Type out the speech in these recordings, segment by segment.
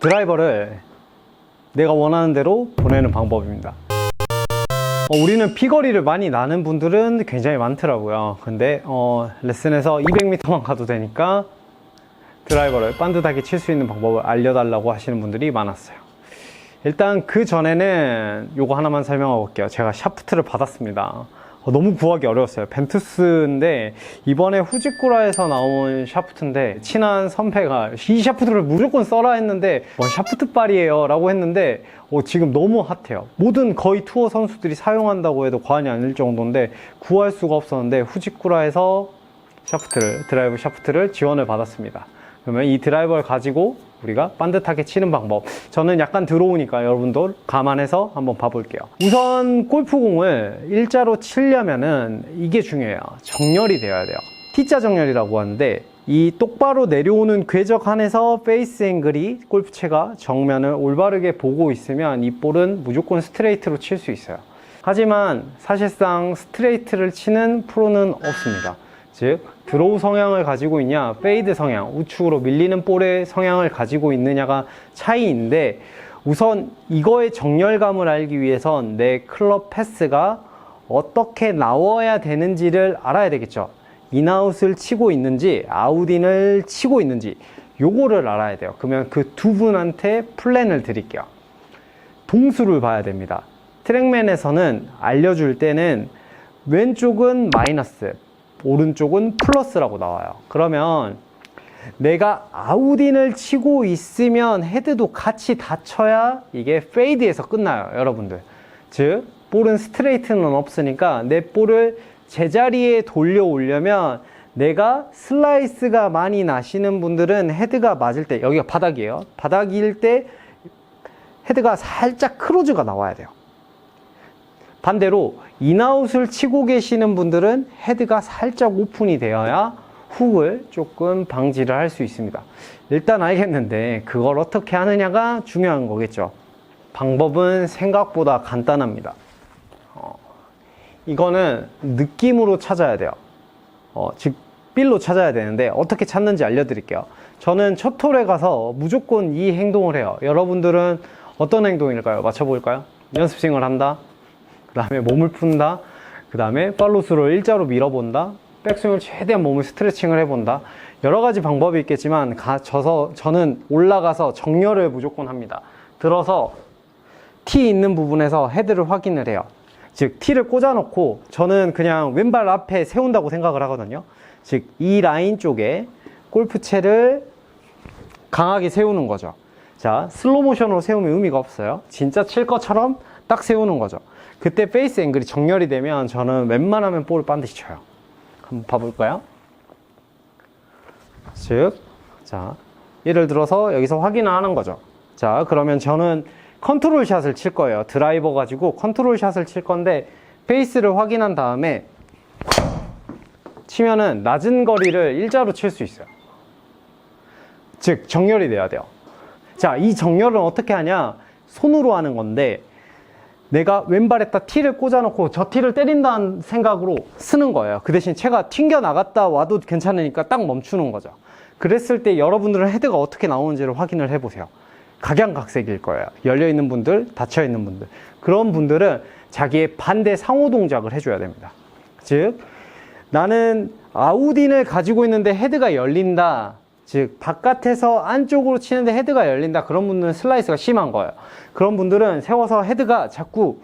드라이버를 내가 원하는 대로 보내는 방법입니다. 우리는 피거리를 많이 나는 분들은 굉장히 많더라고요. 근데 레슨에서 200m만 가도 되니까 드라이버를 반듯하게 칠 수 있는 방법을 알려달라고 하시는 분들이 많았어요. 일단 그 전에는 요거 하나만 설명해 볼게요. 제가 샤프트를 받았습니다. 너무 구하기 어려웠어요. 벤투스인데 이번에 후지쿠라에서 나온 샤프트인데 친한 선배가 이 샤프트를 무조건 써라 했는데 샤프트 빨이에요 라고 했는데 지금 너무 핫해요. 모든 거의 투어 선수들이 사용한다고 해도 과언이 아닐 정도인데 구할 수가 없었는데 후지쿠라에서 드라이버 샤프트를 지원을 받았습니다. 그러면 이 드라이버를 가지고 우리가 반듯하게 치는 방법, 저는 약간 들어오니까 여러분도 감안해서 한번 봐볼게요. 우선 골프공을 일자로 치려면은 이게 중요해요. 정렬이 되어야 돼요. T자 정렬이라고 하는데 이 똑바로 내려오는 궤적 안에서 페이스 앵글이 골프채가 정면을 올바르게 보고 있으면 이 볼은 무조건 스트레이트로 칠 수 있어요. 하지만 사실상 스트레이트를 치는 프로는 없습니다. 즉 드로우 성향을 가지고 있냐, 페이드 성향, 우측으로 밀리는 볼의 성향을 가지고 있느냐가 차이인데, 우선 이거의 정렬감을 알기 위해선 내 클럽 패스가 어떻게 나와야 되는지를 알아야 되겠죠. 인아웃을 치고 있는지 아웃인을 치고 있는지 요거를 알아야 돼요. 그러면 그 두 분한테 플랜을 드릴게요. 동수를 봐야 됩니다. 트랙맨에서는 알려줄 때는 왼쪽은 마이너스, 오른쪽은 플러스라고 나와요. 그러면 내가 아웃인을 치고 있으면 헤드도 같이 닫혀야 이게 페이드에서 끝나요, 여러분들. 즉 볼은 스트레이트는 없으니까 내 볼을 제자리에 돌려 오려면, 내가 슬라이스가 많이 나시는 분들은 헤드가 맞을 때, 여기가 바닥이에요. 바닥일 때 헤드가 살짝 크로즈가 나와야 돼요. 반대로 인아웃을 치고 계시는 분들은 헤드가 살짝 오픈이 되어야 훅을 조금 방지를 할 수 있습니다. 일단 알겠는데 그걸 어떻게 하느냐가 중요한 거겠죠. 방법은 생각보다 간단합니다. 이거는 느낌으로 찾아야 돼요. 즉 필로 찾아야 되는데 어떻게 찾는지 알려드릴게요. 저는 첫 홀에 가서 무조건 이 행동을 해요. 여러분들은 어떤 행동일까요? 맞춰볼까요? 연습 스윙을 한다, 그 다음에 몸을 푼다, 그 다음에 팔로스를 일자로 밀어본다, 백스윙을 최대한 몸을 스트레칭을 해본다. 여러 가지 방법이 있겠지만 저는 올라가서 정렬을 무조건 합니다. 들어서 티 있는 부분에서 헤드를 확인을 해요. 즉 티를 꽂아놓고 저는 그냥 왼발 앞에 세운다고 생각을 하거든요. 즉 이 라인 쪽에 골프채를 강하게 세우는 거죠. 자, 슬로우 모션으로 세우면 의미가 없어요. 진짜 칠 것처럼 딱 세우는 거죠. 그때 페이스 앵글이 정렬이 되면 저는 웬만하면 볼을 반드시 쳐요. 한번 봐볼까요? 즉, 자, 예를 들어서 여기서 확인을 하는 거죠. 자, 그러면 저는 컨트롤 샷을 칠 거예요. 드라이버 가지고 컨트롤 샷을 칠 건데, 페이스를 확인한 다음에 치면은 낮은 거리를 일자로 칠 수 있어요. 즉 정렬이 돼야 돼요. 자, 이 정렬은 어떻게 하냐? 손으로 하는 건데, 내가 왼발에다 티를 꽂아놓고 저 티를 때린다는 생각으로 쓰는 거예요. 그 대신 채가 튕겨 나갔다 와도 괜찮으니까 딱 멈추는 거죠. 그랬을 때 여러분들은 헤드가 어떻게 나오는지를 확인을 해보세요. 각양각색일 거예요. 열려있는 분들, 닫혀있는 분들. 그런 분들은 자기의 반대 상호 동작을 해줘야 됩니다. 즉 나는 아웃인을 가지고 있는데 헤드가 열린다, 즉 바깥에서 안쪽으로 치는데 헤드가 열린다, 그런 분들은 슬라이스가 심한 거예요. 그런 분들은 세워서 헤드가 자꾸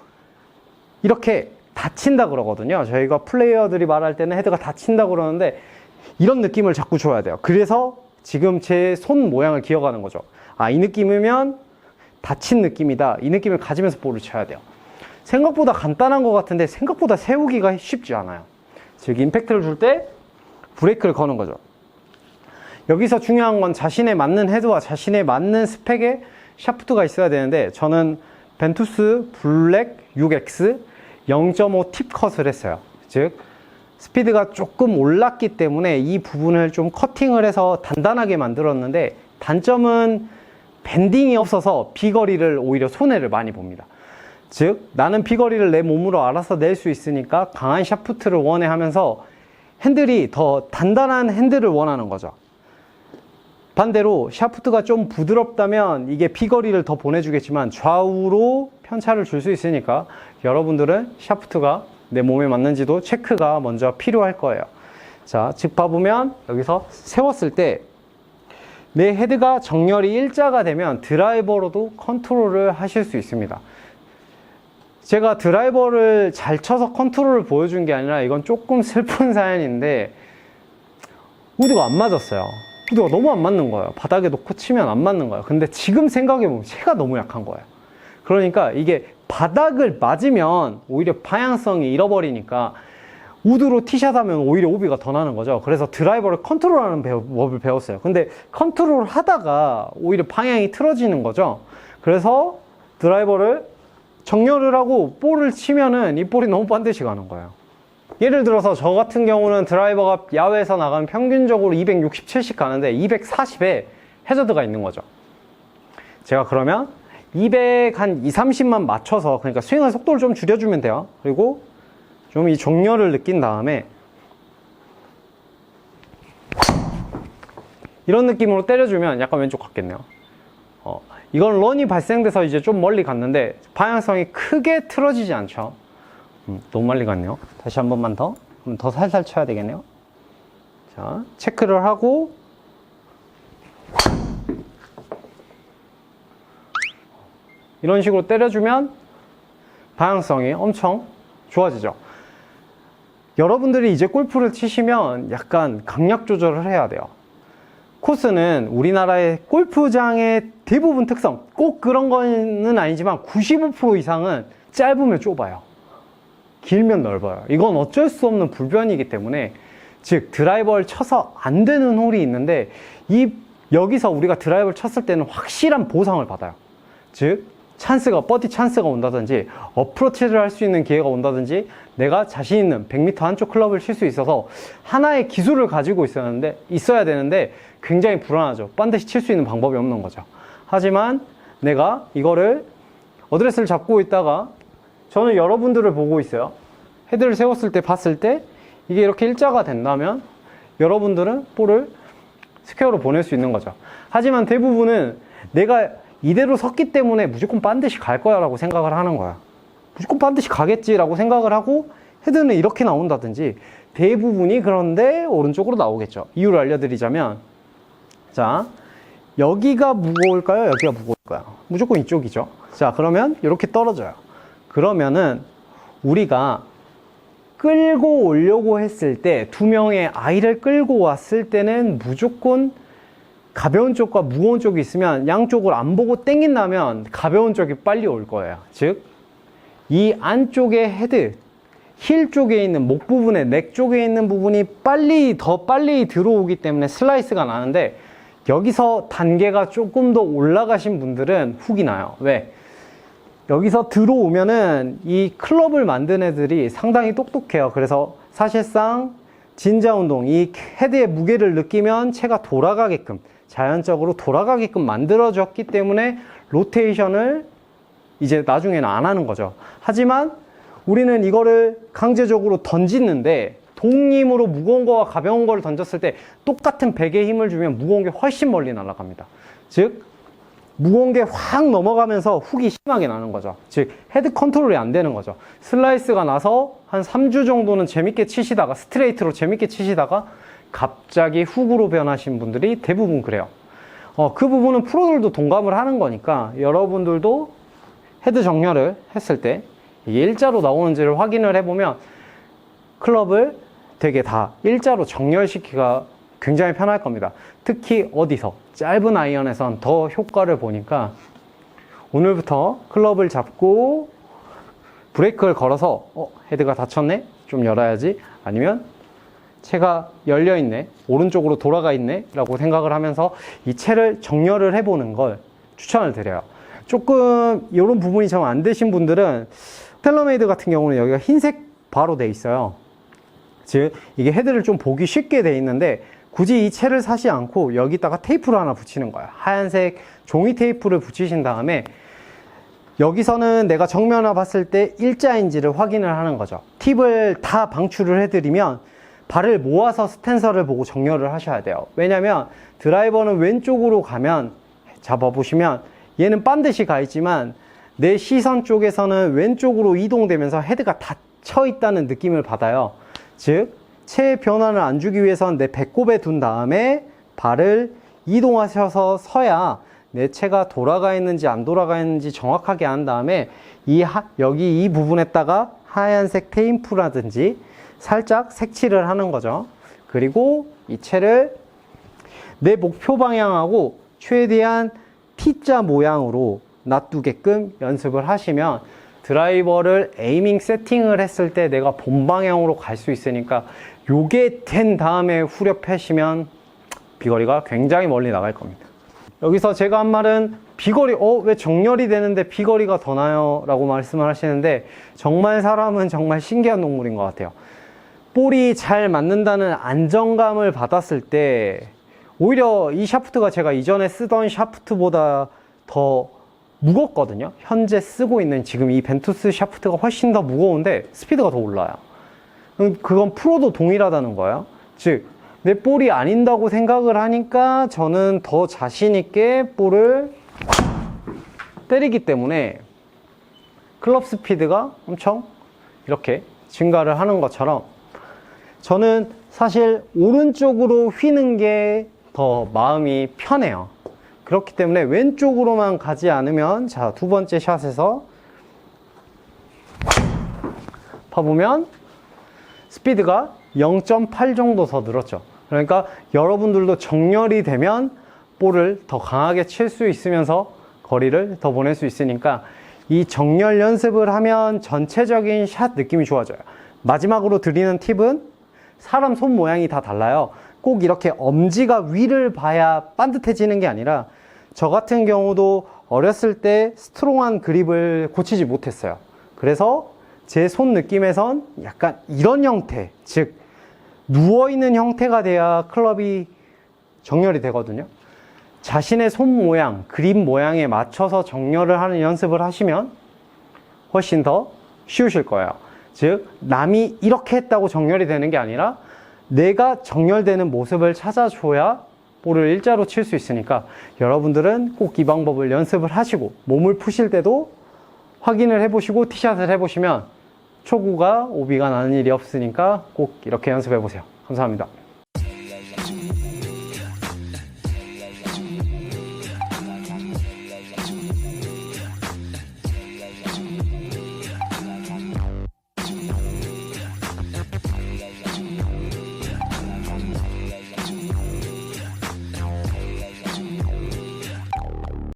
이렇게 닫힌다 그러거든요. 저희가 플레이어들이 말할 때는 헤드가 닫힌다 그러는데 이런 느낌을 자꾸 줘야 돼요. 그래서 지금 제 손 모양을 기억하는 거죠. 아, 이 느낌이면 닫힌 느낌이다, 이 느낌을 가지면서 볼을 쳐야 돼요. 생각보다 간단한 것 같은데 생각보다 세우기가 쉽지 않아요. 즉 임팩트를 줄 때 브레이크를 거는 거죠. 여기서 중요한 건 자신에 맞는 헤드와 자신에 맞는 스펙의 샤프트가 있어야 되는데, 저는 벤투스 블랙 6X 0.5 팁컷을 했어요. 즉 스피드가 조금 올랐기 때문에 이 부분을 좀 커팅을 해서 단단하게 만들었는데, 단점은 밴딩이 없어서 비거리를 오히려 손해를 많이 봅니다. 즉 나는 비거리를 내 몸으로 알아서 낼 수 있으니까 강한 샤프트를 원해 하면서 핸들이 더 단단한 핸들을 원하는 거죠. 반대로 샤프트가 좀 부드럽다면 이게 피거리를 더 보내주겠지만 좌우로 편차를 줄 수 있으니까 여러분들은 샤프트가 내 몸에 맞는지도 체크가 먼저 필요할 거예요. 자, 즉 봐보면 여기서 세웠을 때 내 헤드가 정렬이 일자가 되면 드라이버로도 컨트롤을 하실 수 있습니다. 제가 드라이버를 잘 쳐서 컨트롤을 보여준 게 아니라 이건 조금 슬픈 사연인데 우드가 안 맞았어요. 우드가 너무 안 맞는 거예요. 바닥에 놓고 치면 안 맞는 거예요. 근데 지금 생각해보면 채가 너무 약한 거예요. 그러니까 이게 바닥을 맞으면 오히려 방향성이 잃어버리니까 우드로 티샷 하면 오히려 오비가 더 나는 거죠. 그래서 드라이버를 컨트롤하는 법을 배웠어요. 근데 컨트롤 하다가 오히려 방향이 틀어지는 거죠. 그래서 드라이버를 정렬을 하고 볼을 치면은 이 볼이 너무 반드시 가는 거예요. 예를 들어서 저 같은 경우는 드라이버가 야외에서 나가면 평균적으로 267씩 가는데 240에 해저드가 있는 거죠. 제가 그러면 200 한 2, 30만 맞춰서, 그러니까 스윙의 속도를 좀 줄여주면 돼요. 그리고 좀 이 정렬을 느낀 다음에 이런 느낌으로 때려주면 약간 왼쪽 같겠네요. 이건 런이 발생돼서 이제 좀 멀리 갔는데 방향성이 크게 틀어지지 않죠. 너무 멀리 갔네요. 다시 한 번만 더 살살 쳐야 되겠네요. 자, 체크를 하고 이런 식으로 때려주면 방향성이 엄청 좋아지죠. 여러분들이 이제 골프를 치시면 약간 강약 조절을 해야 돼요. 코스는 우리나라의 골프장의 대부분 특성, 꼭 그런 거는 아니지만 95% 이상은 짧으면 좁아요. 길면 넓어요. 이건 어쩔 수 없는 불변이기 때문에, 즉 드라이버를 쳐서 안 되는 홀이 있는데 여기서 우리가 드라이버를 쳤을 때는 확실한 보상을 받아요. 즉 버디 찬스가 온다든지 어프로치를 할 수 있는 기회가 온다든지 내가 자신 있는 100m 한쪽 클럽을 칠 수 있어서 하나의 기술을 가지고 있어야 되는데 굉장히 불안하죠. 반드시 칠 수 있는 방법이 없는 거죠. 하지만 내가 이거를 어드레스를 잡고 있다가 저는 여러분들을 보고 있어요. 헤드를 세웠을 때 봤을 때 이게 이렇게 일자가 된다면 여러분들은 볼을 스퀘어로 보낼 수 있는 거죠. 하지만 대부분은 내가 이대로 섰기 때문에 무조건 반드시 갈 거야 라고 생각을 하는 거야. 무조건 반드시 가겠지 라고 생각을 하고 헤드는 이렇게 나온다든지, 대부분이 그런데 오른쪽으로 나오겠죠. 이유를 알려드리자면, 자, 여기가 무거울까요? 여기가 무거울까요? 무조건 이쪽이죠. 자, 그러면 이렇게 떨어져요. 그러면은 우리가 끌고 오려고 했을 때, 두 명의 아이를 끌고 왔을 때는 무조건 가벼운 쪽과 무거운 쪽이 있으면 양쪽을 안 보고 땡긴다면 가벼운 쪽이 빨리 올 거예요. 즉, 이 안쪽의 헤드, 힐 쪽에 있는 목 부분에, 넥 쪽에 있는 부분이 더 빨리 들어오기 때문에 슬라이스가 나는데, 여기서 단계가 조금 더 올라가신 분들은 훅이 나요. 왜? 여기서 들어오면은 이 클럽을 만든 애들이 상당히 똑똑해요. 그래서 사실상 진자 운동, 이 헤드의 무게를 느끼면 채가 돌아가게끔, 자연적으로 돌아가게끔 만들어졌기 때문에 로테이션을 이제 나중에는 안 하는 거죠. 하지만 우리는 이거를 강제적으로 던지는데, 동임으로 무거운 거와 가벼운 거를 던졌을 때 똑같은 100의 힘을 주면 무거운 게 훨씬 멀리 날아갑니다. 즉 무거운 게 확 넘어가면서 훅이 심하게 나는 거죠. 즉 헤드 컨트롤이 안 되는 거죠. 슬라이스가 나서 한 3주 정도는 재밌게 치시다가, 스트레이트로 재밌게 치시다가 갑자기 훅으로 변하신 분들이 대부분 그래요. 그 부분은 프로들도 동감을 하는 거니까 여러분들도 헤드 정렬을 했을 때 이게 일자로 나오는지를 확인을 해보면 클럽을 되게 다 일자로 정렬시키기가 굉장히 편할 겁니다. 특히 어디서? 짧은 아이언에선 더 효과를 보니까 오늘부터 클럽을 잡고 브레이크를 걸어서 헤드가 닫혔네? 좀 열어야지. 아니면 채가 열려있네, 오른쪽으로 돌아가 있네 라고 생각을 하면서 이 채를 정렬을 해보는 걸 추천을 드려요. 조금 이런 부분이 좀 안 되신 분들은 텔러메이드 같은 경우는 여기가 흰색 바로 돼 있어요. 즉 이게 헤드를 좀 보기 쉽게 돼 있는데 굳이 이 채를 사지 않고 여기다가 테이프를 하나 붙이는 거예요. 하얀색 종이 테이프를 붙이신 다음에 여기서는 내가 정면을 봤을 때 일자인지를 확인을 하는 거죠. 팁을 다 방출을 해드리면 발을 모아서 스탠서를 보고 정렬을 하셔야 돼요. 왜냐면 드라이버는 왼쪽으로 가면, 잡아보시면 얘는 반드시 가 있지만 내 시선 쪽에서는 왼쪽으로 이동되면서 헤드가 닫혀 있다는 느낌을 받아요. 즉 체의 변화를 안 주기 위해서는 내 배꼽에 둔 다음에 발을 이동하셔서 서야 내 체가 돌아가 있는지 안 돌아가 있는지 정확하게 한 다음에 여기 이 부분에다가 하얀색 테이프라든지 살짝 색칠을 하는 거죠. 그리고 이 채를 내 목표 방향하고 최대한 T자 모양으로 놔두게끔 연습을 하시면 드라이버를 에이밍 세팅을 했을 때 내가 본 방향으로 갈 수 있으니까 요게 된 다음에 후려 패시면 비거리가 굉장히 멀리 나갈 겁니다. 여기서 제가 한 말은 비거리, 왜 정렬이 되는데 비거리가 더 나요? 라고 말씀을 하시는데 정말 사람은 정말 신기한 동물인 것 같아요. 볼이 잘 맞는다는 안정감을 받았을 때 오히려 이 샤프트가 제가 이전에 쓰던 샤프트보다 더 무겁거든요. 현재 쓰고 있는 지금 이 벤투스 샤프트가 훨씬 더 무거운데 스피드가 더 올라요. 그건 프로도 동일하다는 거예요. 즉 내 볼이 아닌다고 생각을 하니까 저는 더 자신 있게 볼을 때리기 때문에 클럽 스피드가 엄청 이렇게 증가를 하는 것처럼 저는 사실 오른쪽으로 휘는 게 더 마음이 편해요. 그렇기 때문에 왼쪽으로만 가지 않으면, 자, 두 번째 샷에서 봐보면 스피드가 0.8 정도 더 늘었죠. 그러니까 여러분들도 정렬이 되면 볼을 더 강하게 칠 수 있으면서 거리를 더 보낼 수 있으니까 이 정렬 연습을 하면 전체적인 샷 느낌이 좋아져요. 마지막으로 드리는 팁은 사람 손 모양이 다 달라요. 꼭 이렇게 엄지가 위를 봐야 반듯해지는 게 아니라 저 같은 경우도 어렸을 때 스트롱한 그립을 고치지 못했어요. 그래서 제 손 느낌에선 약간 이런 형태, 즉 누워있는 형태가 돼야 클럽이 정렬이 되거든요. 자신의 손 모양, 그립 모양에 맞춰서 정렬을 하는 연습을 하시면 훨씬 더 쉬우실 거예요. 즉 남이 이렇게 했다고 정렬이 되는 게 아니라 내가 정렬되는 모습을 찾아줘야 볼을 일자로 칠 수 있으니까 여러분들은 꼭 이 방법을 연습을 하시고 몸을 푸실 때도 확인을 해보시고 티샷을 해보시면 초구가 오비가 나는 일이 없으니까 꼭 이렇게 연습해 보세요. 감사합니다.